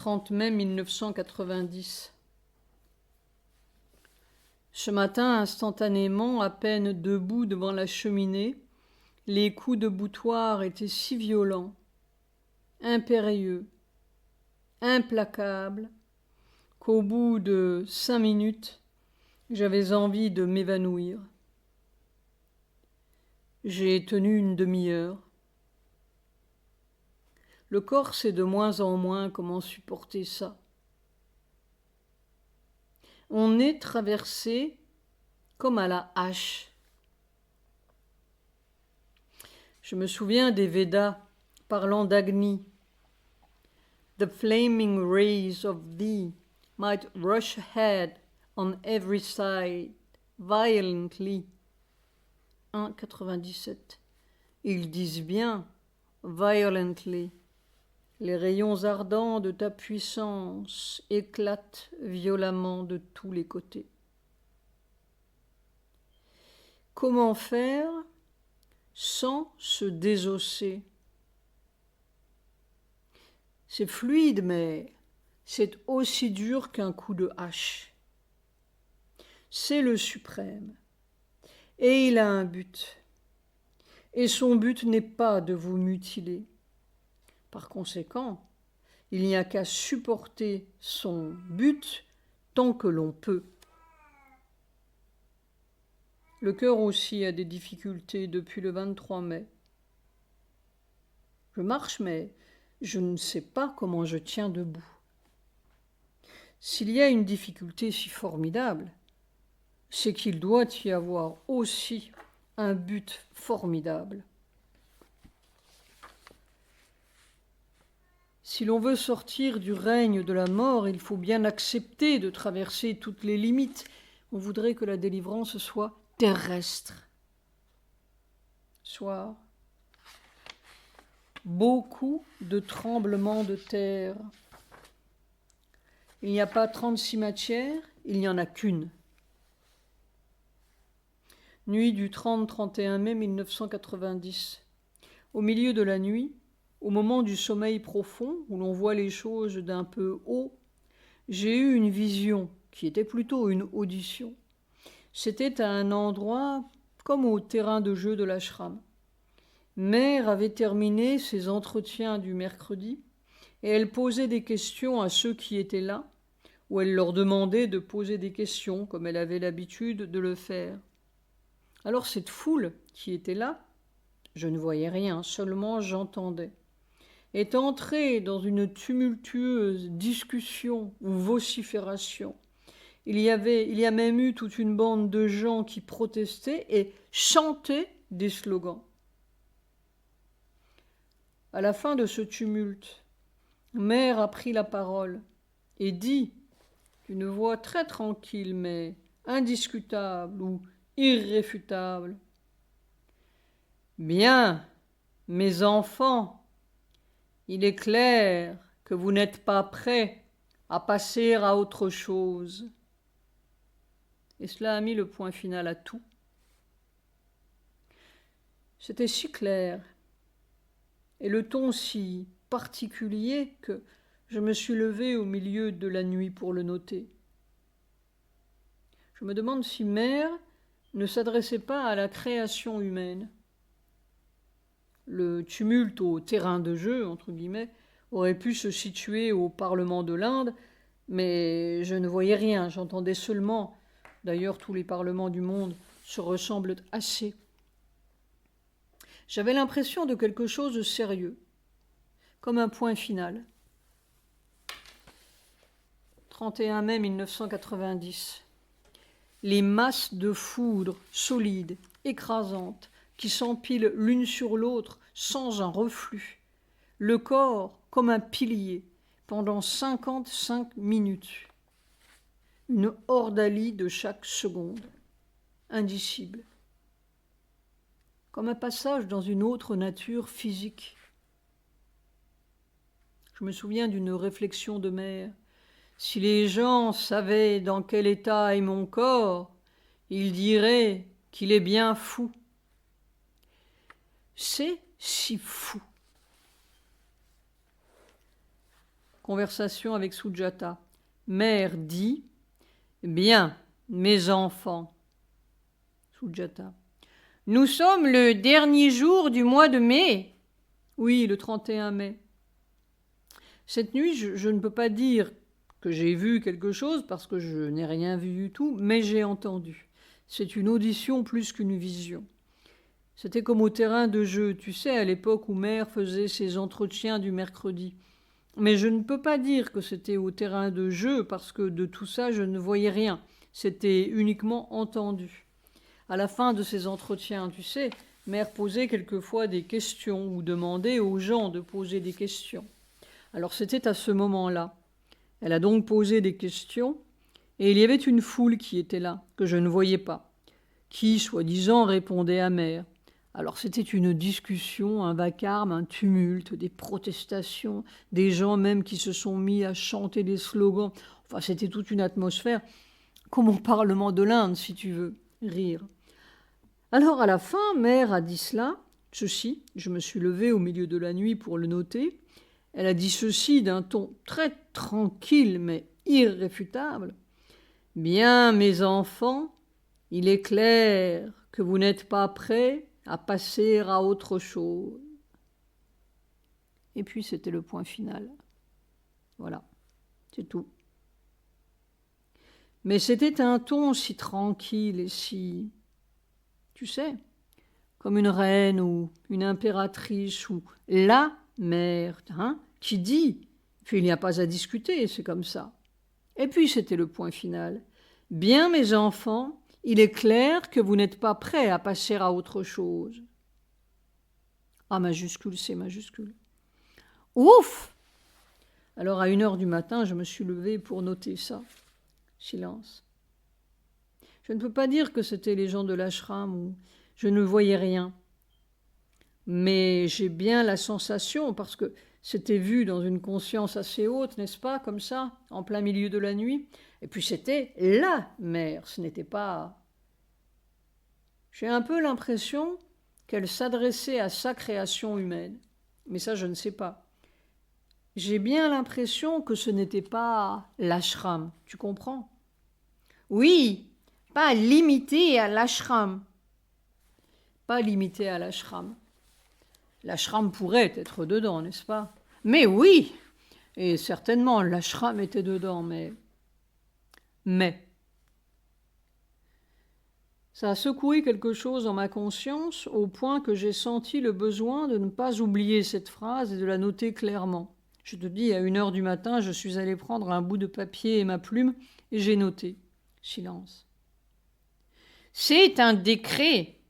30 mai 1990. Ce matin, instantanément, à peine debout devant la cheminée, les coups de boutoir étaient si violents, impérieux, implacables, qu'au bout de 5 minutes, j'avais envie de m'évanouir. J'ai tenu une demi-heure. Le corps sait de moins en moins comment supporter ça. On est traversé comme à la hache. Je me souviens des Védas parlant d'Agni. The flaming rays of thee might rush ahead on every side, violently. 1,97. Ils disent bien violently. Les rayons ardents de ta puissance éclatent violemment de tous les côtés. Comment faire sans se désosser? C'est fluide, mais c'est aussi dur qu'un coup de hache. C'est le suprême. Et il a un but. Et son but n'est pas de vous mutiler. Par conséquent, il n'y a qu'à supporter son but tant que l'on peut. Le cœur aussi a des difficultés depuis le 23 mai. Je marche, mais je ne sais pas comment je tiens debout. S'il y a une difficulté si formidable, c'est qu'il doit y avoir aussi un but formidable. Si l'on veut sortir du règne de la mort, il faut bien accepter de traverser toutes les limites. On voudrait que la délivrance soit terrestre. Soir, beaucoup de tremblements de terre. Il n'y a pas 36 matières, il n'y en a qu'une. Nuit du 30-31 mai 1990. Au milieu de la nuit, au moment du sommeil profond, où l'on voit les choses d'un peu haut, j'ai eu une vision, qui était plutôt une audition. C'était à un endroit comme au terrain de jeu de l'ashram. Mère avait terminé ses entretiens du mercredi, et elle posait des questions à ceux qui étaient là, ou elle leur demandait de poser des questions, comme elle avait l'habitude de le faire. Alors cette foule qui était là, je ne voyais rien, seulement j'entendais, est entrée dans une tumultueuse discussion ou vocifération. Il y a même eu toute une bande de gens qui protestaient et chantaient des slogans. À la fin de ce tumulte, Mère a pris la parole et dit, d'une voix très tranquille mais indiscutable ou irréfutable: « Bien, mes enfants, il est clair que vous n'êtes pas prêts à passer à autre chose. » Et cela a mis le point final à tout. C'était si clair et le ton si particulier que je me suis levé au milieu de la nuit pour le noter. Je me demande si Mère ne s'adressait pas à la création humaine. Le tumulte au terrain de jeu, entre guillemets, aurait pu se situer au Parlement de l'Inde, mais je ne voyais rien, j'entendais seulement. D'ailleurs, tous les parlements du monde se ressemblent assez. J'avais l'impression de quelque chose de sérieux, comme un point final. 31 mai 1990. Les masses de foudre solides, écrasantes, qui s'empilent l'une sur l'autre sans un reflux. Le corps comme un pilier pendant 55 minutes. Une ordalie de chaque seconde, indicible. Comme un passage dans une autre nature physique. Je me souviens d'une réflexion de Mère. Si les gens savaient dans quel état est mon corps, ils diraient qu'il est bien fou. C'est si fou. Conversation avec Sujata. Mère dit « Bien, mes enfants. » Sujata. « Nous sommes le dernier jour du mois de mai. » Oui, le 31 mai. Cette nuit, je ne peux pas dire que j'ai vu quelque chose parce que je n'ai rien vu du tout, mais j'ai entendu. C'est une audition plus qu'une vision. C'était comme au terrain de jeu, tu sais, à l'époque où Mère faisait ses entretiens du mercredi. Mais je ne peux pas dire que c'était au terrain de jeu parce que de tout ça, je ne voyais rien. C'était uniquement entendu. À la fin de ces entretiens, tu sais, Mère posait quelquefois des questions ou demandait aux gens de poser des questions. Alors c'était à ce moment-là. Elle a donc posé des questions et il y avait une foule qui était là, que je ne voyais pas, qui, soi-disant, répondait à Mère. Alors c'était une discussion, un vacarme, un tumulte, des protestations, des gens même qui se sont mis à chanter des slogans. Enfin, c'était toute une atmosphère, comme au Parlement de l'Inde, si tu veux, rire. Alors à la fin, Mère a dit ceci, je me suis levée au milieu de la nuit pour le noter. Elle a dit ceci d'un ton très tranquille mais irréfutable. « Bien, mes enfants, il est clair que vous n'êtes pas prêts à passer à autre chose. » Et puis c'était le point final. Voilà, c'est tout. Mais c'était un ton si tranquille et si, tu sais, comme une reine ou une impératrice ou la mère, qui dit, puis il n'y a pas à discuter, c'est comme ça. Et puis c'était le point final. « Bien, mes enfants, il est clair que vous n'êtes pas prêts à passer à autre chose. » A majuscule, C majuscule. Ouf! Alors à 1h du matin, je me suis levée pour noter ça. Silence. Je ne peux pas dire que c'était les gens de l'ashram où je ne voyais rien. Mais j'ai bien la sensation, parce que c'était vu dans une conscience assez haute, n'est-ce pas, comme ça, en plein milieu de la nuit. Et puis c'était la mère, ce n'était pas... J'ai un peu l'impression qu'elle s'adressait à sa création humaine. Mais ça, je ne sais pas. J'ai bien l'impression que ce n'était pas l'ashram, tu comprends? Oui, pas limité à l'ashram. Pas limité à l'ashram. L'ashram pourrait être dedans, n'est-ce pas? Mais oui, et certainement l'ashram était dedans, mais... Ça a secoué quelque chose dans ma conscience au point que j'ai senti le besoin de ne pas oublier cette phrase et de la noter clairement. Je te dis, à 1h du matin, je suis allée prendre un bout de papier et ma plume et j'ai noté. Silence. C'est un décret.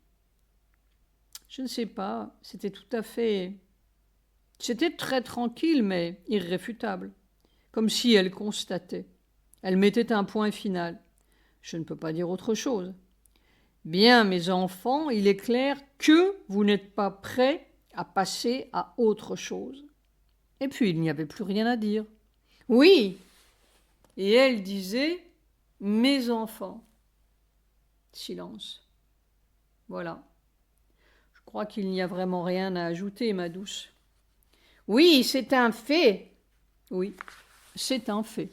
Je ne sais pas, c'était tout à fait... C'était très tranquille, mais irréfutable. Comme si elle constatait. Elle mettait un point final. Je ne peux pas dire autre chose. Bien, mes enfants, il est clair que vous n'êtes pas prêts à passer à autre chose. Et puis, il n'y avait plus rien à dire. Oui, et elle disait, mes enfants. Silence. Voilà. Je crois qu'il n'y a vraiment rien à ajouter, ma douce. Oui, c'est un fait. Oui, c'est un fait.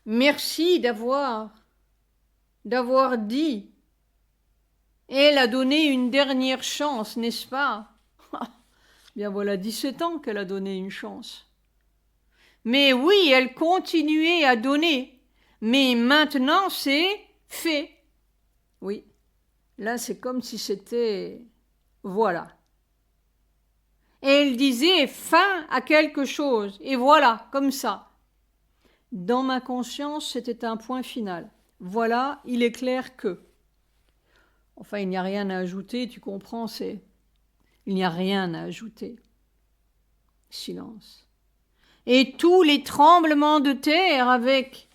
Merci d'avoir dit. Elle a donné une dernière chance, n'est-ce pas? Bien voilà 17 ans qu'elle a donné une chance. Mais oui, elle continuait à donner. Mais maintenant, c'est fait. Oui, là, c'est comme si c'était... Voilà. Et elle disait fin à quelque chose. Et voilà, comme ça. Dans ma conscience, c'était un point final. Voilà, il est clair que... Enfin, il n'y a rien à ajouter, tu comprends, c'est... Il n'y a rien à ajouter. Silence. Et tous les tremblements de terre avec...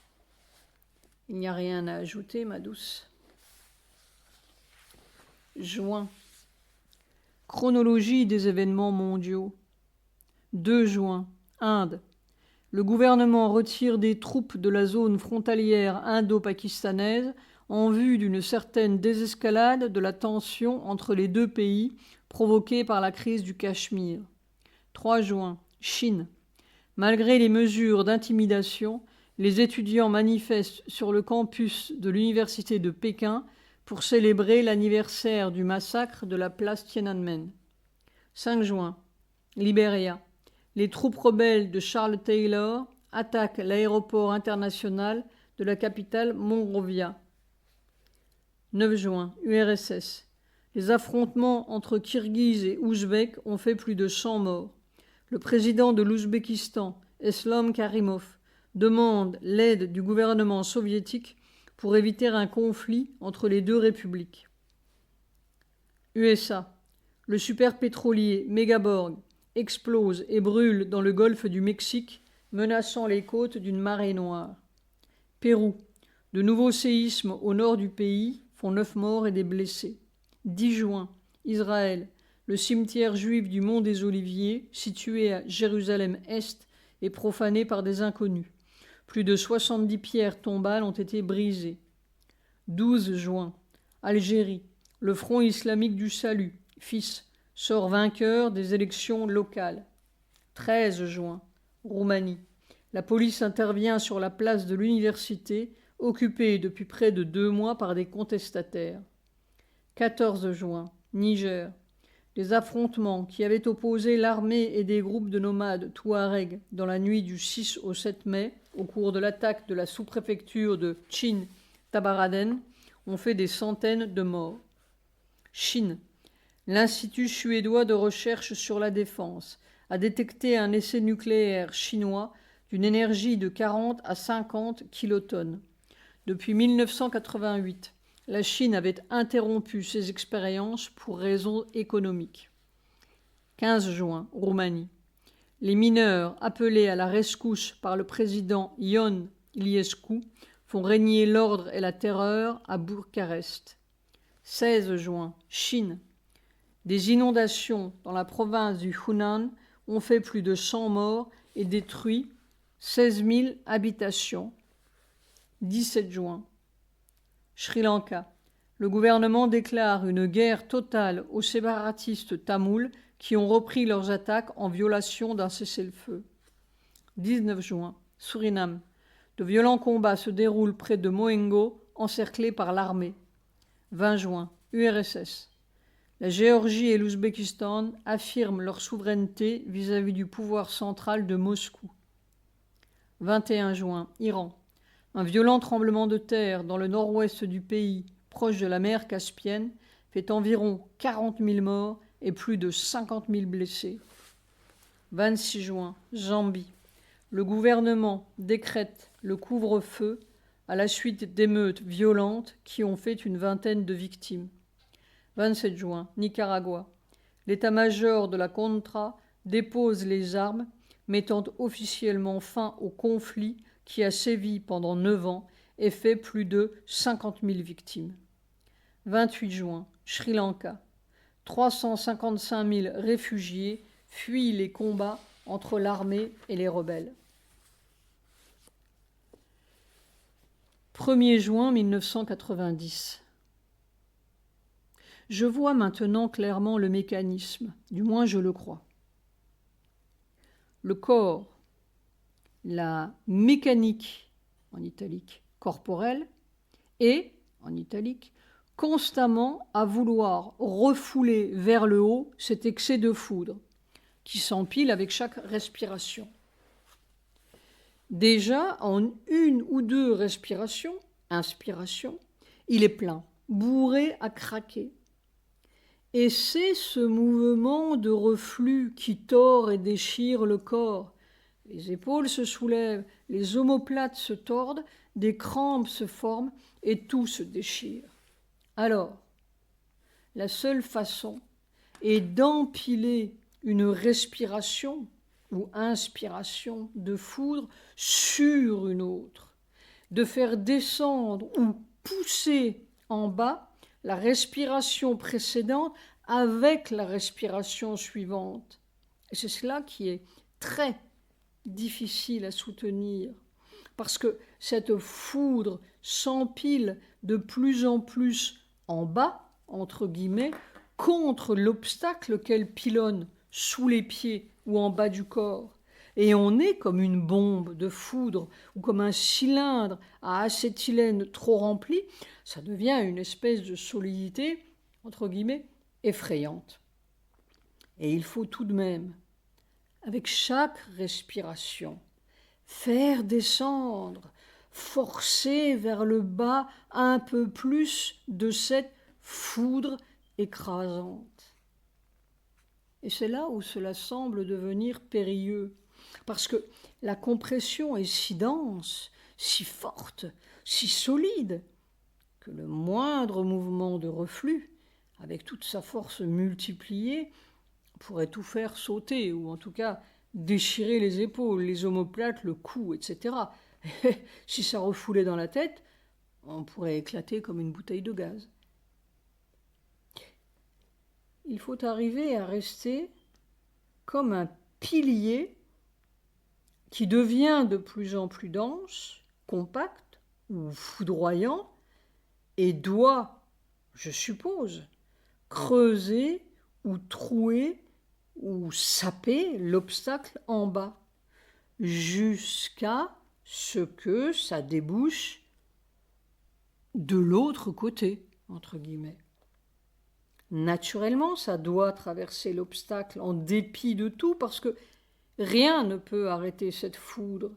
Il n'y a rien à ajouter, ma douce. Juin. Chronologie des événements mondiaux. 2 juin. Inde. Le gouvernement retire des troupes de la zone frontalière indo-pakistanaise en vue d'une certaine désescalade de la tension entre les deux pays provoquée par la crise du Cachemire. 3 juin. Chine. Malgré les mesures d'intimidation, les étudiants manifestent sur le campus de l'université de Pékin pour célébrer l'anniversaire du massacre de la place Tiananmen. 5 juin. Libéria. Les troupes rebelles de Charles Taylor attaquent l'aéroport international de la capitale Monrovia. 9 juin. URSS. Les affrontements entre Kirghizes et Ouzbeks ont fait plus de 100 morts. Le président de l'Ouzbékistan, Eslom Karimov, demande l'aide du gouvernement soviétique pour éviter un conflit entre les deux républiques. USA. Le superpétrolier Megaborg explose et brûle dans le golfe du Mexique, menaçant les côtes d'une marée noire. Pérou. De nouveaux séismes au nord du pays font 9 morts et des blessés. 10 juin. Israël. Le cimetière juif du Mont des Oliviers, situé à Jérusalem-Est, est profané par des inconnus. Plus de 70 pierres tombales ont été brisées. 12 juin. Algérie. Le Front islamique du salut, FIS, sort vainqueur des élections locales. 13 juin. Roumanie. La police intervient sur la place de l'université, occupée depuis près de 2 mois par des contestataires. 14 juin. Niger. Les affrontements qui avaient opposé l'armée et des groupes de nomades touaregs dans la nuit du 6 au 7 mai, au cours de l'attaque de la sous-préfecture de Chin Tabaraden, ont fait des centaines de morts. Chine. L'Institut suédois de recherche sur la défense a détecté un essai nucléaire chinois d'une énergie de 40 à 50 kilotonnes. Depuis 1988, la Chine avait interrompu ses expériences pour raisons économiques. 15 juin, Roumanie. Les mineurs appelés à la rescousse par le président Ion Iliescu font régner l'ordre et la terreur à Bucarest. 16 juin, Chine. Des inondations dans la province du Hunan ont fait plus de 100 morts et détruit 16 000 habitations. 17 juin. Sri Lanka. Le gouvernement déclare une guerre totale aux séparatistes tamouls qui ont repris leurs attaques en violation d'un cessez-le-feu. 19 juin. Suriname. De violents combats se déroulent près de Mohengo, encerclés par l'armée. 20 juin. URSS. La Géorgie et l'Ouzbékistan affirment leur souveraineté vis-à-vis du pouvoir central de Moscou. 21 juin. Iran. Un violent tremblement de terre dans le nord-ouest du pays, proche de la mer Caspienne, fait environ 40 000 morts et plus de 50 000 blessés. 26 juin. Zambie. Le gouvernement décrète le couvre-feu à la suite d'émeutes violentes qui ont fait une vingtaine de victimes. 27 juin. Nicaragua. L'état-major de la Contra dépose les armes, mettant officiellement fin au conflit qui a sévi pendant 9 ans et fait plus de 50 000 victimes. 28 juin, Sri Lanka. 355 000 réfugiés fuient les combats entre l'armée et les rebelles. 1er juin 1990. Je vois maintenant clairement le mécanisme, du moins je le crois. Le corps, la mécanique, en italique, corporelle, et, en italique, constamment à vouloir refouler vers le haut cet excès de foudre qui s'empile avec chaque respiration. Déjà, en 1 ou 2 respirations, inspiration, il est plein, bourré à craquer. Et c'est ce mouvement de reflux qui tord et déchire le corps. Les épaules se soulèvent, les omoplates se tordent, des crampes se forment et tout se déchire. Alors, la seule façon est d'empiler une respiration ou inspiration de foudre sur une autre, de faire descendre ou pousser en bas la respiration précédente avec la respiration suivante. Et c'est cela qui est très difficile à soutenir, parce que cette foudre s'empile de plus en plus en bas, entre guillemets, contre l'obstacle qu'elle pilonne sous les pieds ou en bas du corps. et on est comme une bombe de foudre ou comme un cylindre à acétylène trop rempli, ça devient une espèce de solidité, entre guillemets, effrayante. Et il faut tout de même, avec chaque respiration, faire descendre, forcer vers le bas un peu plus de cette foudre écrasante. Et c'est là où cela semble devenir périlleux, parce que la compression est si dense, si forte, si solide, que le moindre mouvement de reflux, avec toute sa force multipliée, pourrait tout faire sauter, ou en tout cas déchirer les épaules, les omoplates, le cou, etc. Et si ça refoulait dans la tête, on pourrait éclater comme une bouteille de gaz. Il faut arriver à rester comme un pilier qui devient de plus en plus dense, compact ou foudroyant, et doit, je suppose, creuser ou trouer ou saper l'obstacle en bas, jusqu'à ce que ça débouche de l'autre côté, entre guillemets. Naturellement, ça doit traverser l'obstacle en dépit de tout, parce que rien ne peut arrêter cette foudre.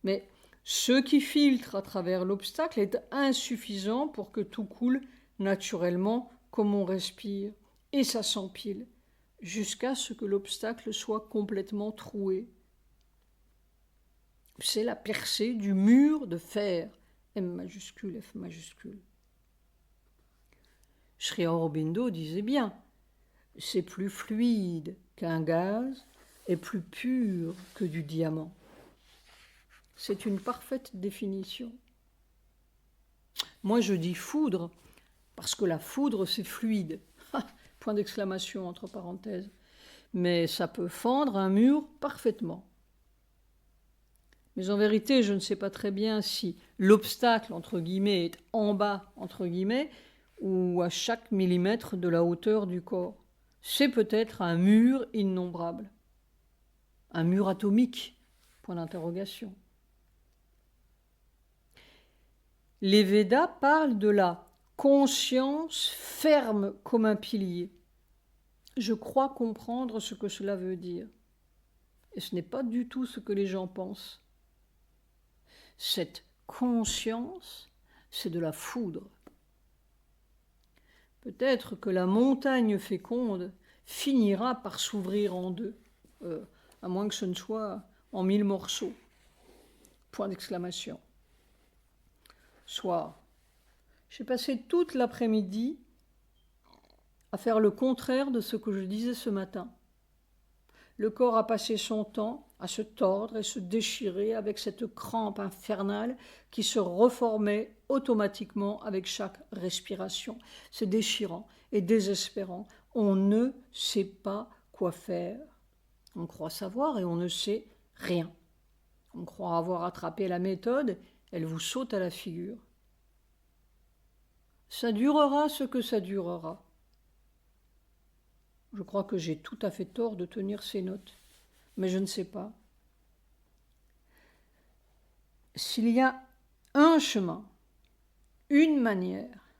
Mais ce qui filtre à travers l'obstacle est insuffisant pour que tout coule naturellement comme on respire, et ça s'empile, jusqu'à ce que l'obstacle soit complètement troué. C'est la percée du mur de fer, M majuscule, F majuscule. Sri Aurobindo disait bien, c'est plus fluide qu'un gaz et plus pur que du diamant. C'est une parfaite définition. Moi je dis foudre, parce que la foudre c'est fluide, point d'exclamation entre parenthèses, mais ça peut fendre un mur parfaitement. Mais en vérité, je ne sais pas très bien si l'obstacle, entre guillemets, est en bas, entre guillemets, ou à chaque millimètre de la hauteur du corps. C'est peut-être un mur innombrable. Un mur atomique, point d'interrogation. Les Védas parlent de la conscience ferme comme un pilier. Je crois comprendre ce que cela veut dire. Et ce n'est pas du tout ce que les gens pensent. Cette conscience, c'est de la foudre. Peut-être que la montagne féconde finira par s'ouvrir en deux, à moins que ce ne soit en 1000 morceaux. Point d'exclamation. Soit, j'ai passé toute l'après-midi à faire le contraire de ce que je disais ce matin. Le corps a passé son temps à se tordre et se déchirer avec cette crampe infernale qui se reformait automatiquement avec chaque respiration. C'est déchirant et désespérant. On ne sait pas quoi faire. On croit savoir et on ne sait rien. On croit avoir attrapé la méthode, elle vous saute à la figure. Ça durera ce que ça durera. Je crois que j'ai tout à fait tort de tenir ces notes, mais je ne sais pas. S'il y a un chemin, une manière,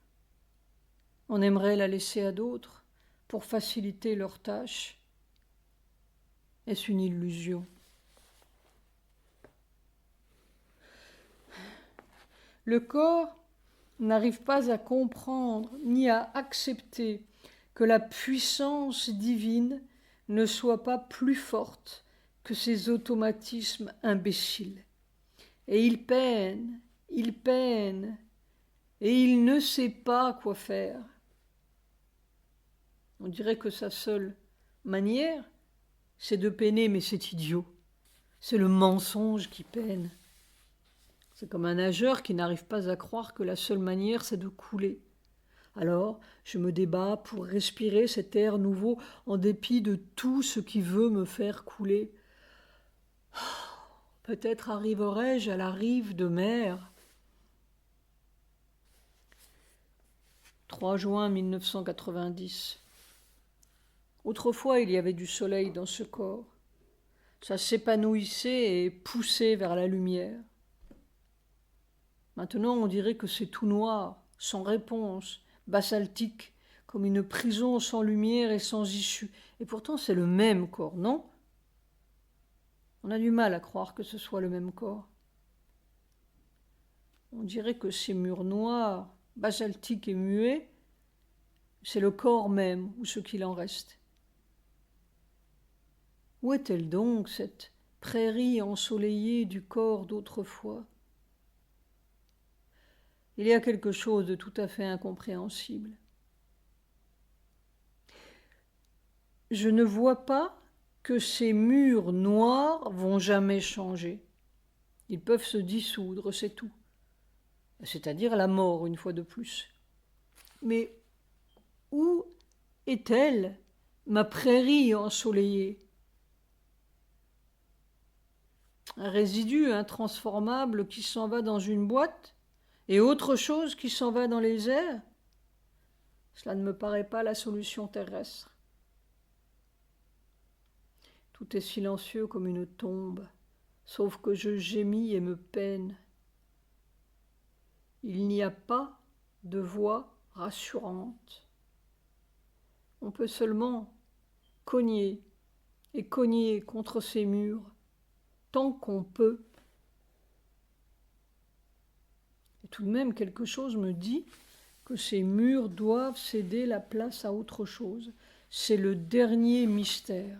on aimerait la laisser à d'autres pour faciliter leur tâche. Est-ce une illusion ? Le corps n'arrive pas à comprendre ni à accepter que la puissance divine ne soit pas plus forte que ses automatismes imbéciles. Et il peine, et il ne sait pas quoi faire. On dirait que sa seule manière, c'est de peiner, mais c'est idiot. C'est le mensonge qui peine. C'est comme un nageur qui n'arrive pas à croire que la seule manière, c'est de couler. Alors, je me débats pour respirer cet air nouveau en dépit de tout ce qui veut me faire couler. Peut-être arriverai-je à la rive de mer. 3 juin 1990. Autrefois, il y avait du soleil dans ce corps. Ça s'épanouissait et poussait vers la lumière. Maintenant, on dirait que c'est tout noir, sans réponse, basaltique, comme une prison sans lumière et sans issue. Et pourtant, c'est le même corps, non? On a du mal à croire que ce soit le même corps. On dirait que ces murs noirs, basaltiques et muets, c'est le corps même, ou ce qu'il en reste. Où est-elle donc, cette prairie ensoleillée du corps d'autrefois? Il y a quelque chose de tout à fait incompréhensible. Je ne vois pas que ces murs noirs vont jamais changer. Ils peuvent se dissoudre, c'est tout. C'est-à-dire la mort, une fois de plus. Mais où est-elle, ma prairie ensoleillée? Un résidu intransformable qui s'en va dans une boîte et autre chose qui s'en va dans les airs? Cela ne me paraît pas la solution terrestre. Tout est silencieux comme une tombe, sauf que je gémis et me peine. Il n'y a pas de voix rassurante. On peut seulement cogner et cogner contre ces murs, tant qu'on peut. Et tout de même, quelque chose me dit que ces murs doivent céder la place à autre chose. C'est le dernier mystère.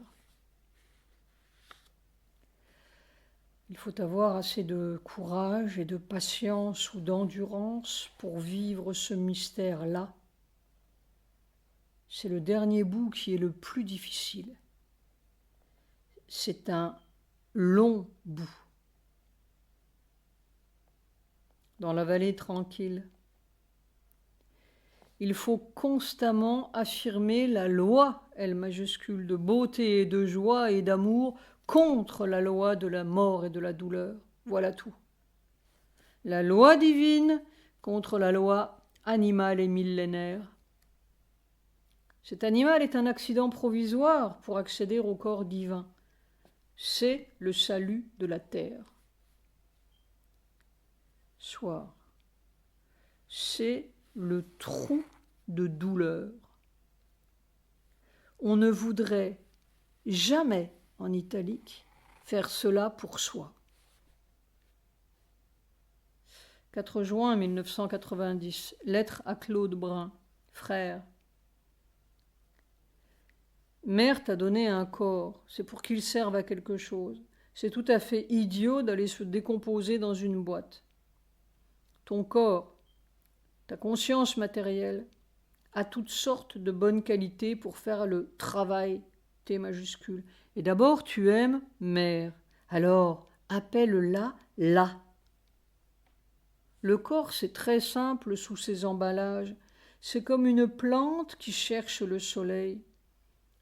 Il faut avoir assez de courage et de patience ou d'endurance pour vivre ce mystère-là. C'est le dernier bout qui est le plus difficile. C'est un long bout. Dans la vallée tranquille, il faut constamment affirmer la loi, L majuscule, de beauté et de joie et d'amour contre la loi de la mort et de la douleur. Voilà tout. La loi divine contre la loi animale et millénaire. Cet animal est un accident provisoire pour accéder au corps divin. C'est le salut de la terre. Soir. C'est le trou de douleur. On ne voudrait jamais, en italique, faire cela pour soi. 4 juin 1990, lettre à Claude Brun, frère. Mère t'a donné un corps, c'est pour qu'il serve à quelque chose. C'est tout à fait idiot d'aller se décomposer dans une boîte. Ton corps, ta conscience matérielle, a toutes sortes de bonnes qualités pour faire le travail, T majuscule. Et d'abord, tu aimes mère. Alors, appelle-la là. Le corps, c'est très simple sous ses emballages. C'est comme une plante qui cherche le soleil.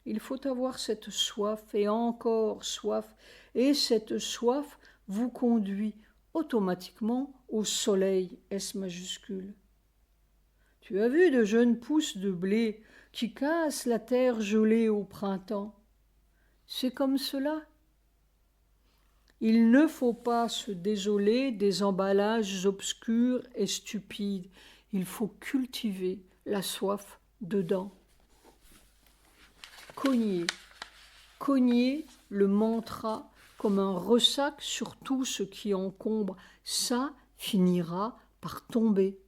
Il faut avoir cette soif et encore soif. Et cette soif vous conduit automatiquement au soleil, S majuscule. Tu as vu de jeunes pousses de blé qui cassent la terre gelée au printemps. C'est comme cela. Il ne faut pas se désoler des emballages obscurs et stupides. Il faut cultiver la soif dedans. Cogner le mantra comme un ressac sur tout ce qui encombre. Ça finira par tomber.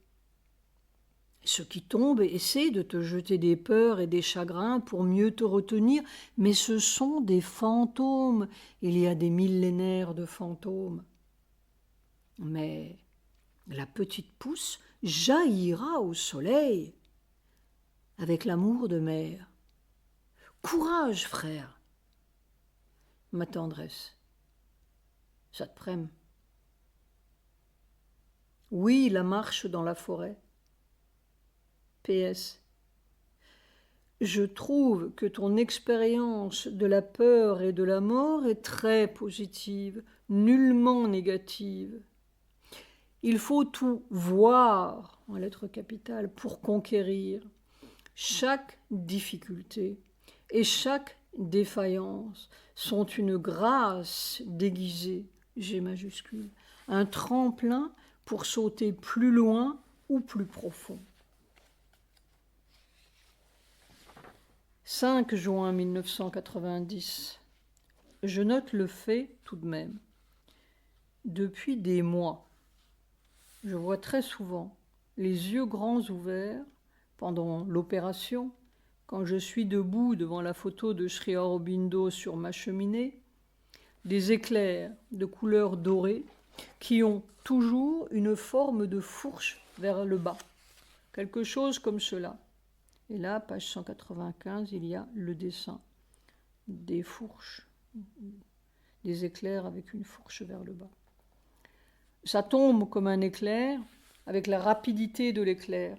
Ce qui tombe essaie de te jeter des peurs et des chagrins pour mieux te retenir, mais ce sont des fantômes. Il y a des millénaires de fantômes. Mais la petite pousse jaillira au soleil avec l'amour de mère. Courage, frère. Ma tendresse. Ça te prème. Oui, la marche dans la forêt. PS. Je trouve que ton expérience de la peur et de la mort est très positive, nullement négative. Il faut tout voir, en lettres capitales, pour conquérir. Chaque difficulté et chaque défaillance sont une grâce déguisée, G majuscule, un tremplin pour sauter plus loin ou plus profond. 5 juin 1990. Je note le fait tout de même. Depuis des mois, je vois très souvent les yeux grands ouverts pendant l'opération, quand je suis debout devant la photo de Sri Aurobindo sur ma cheminée, des éclairs de couleur dorée qui ont toujours une forme de fourche vers le bas, quelque chose comme cela. Et là, page 195, il y a le dessin des fourches, des éclairs avec une fourche vers le bas. Ça tombe comme un éclair avec la rapidité de l'éclair.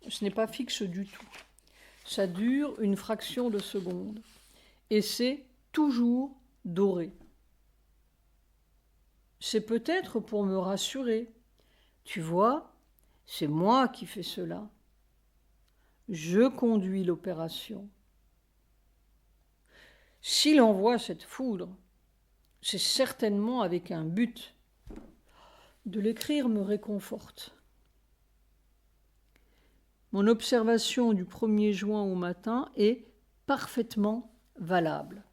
Ce n'est pas fixe du tout. Ça dure une fraction de seconde. Et c'est toujours doré. C'est peut-être pour me rassurer. Tu vois, c'est moi qui fais cela. Je conduis l'opération. S'il envoie cette foudre, c'est certainement avec un but. De l'écrire me réconforte. Mon observation du 1er juin au matin est parfaitement valable.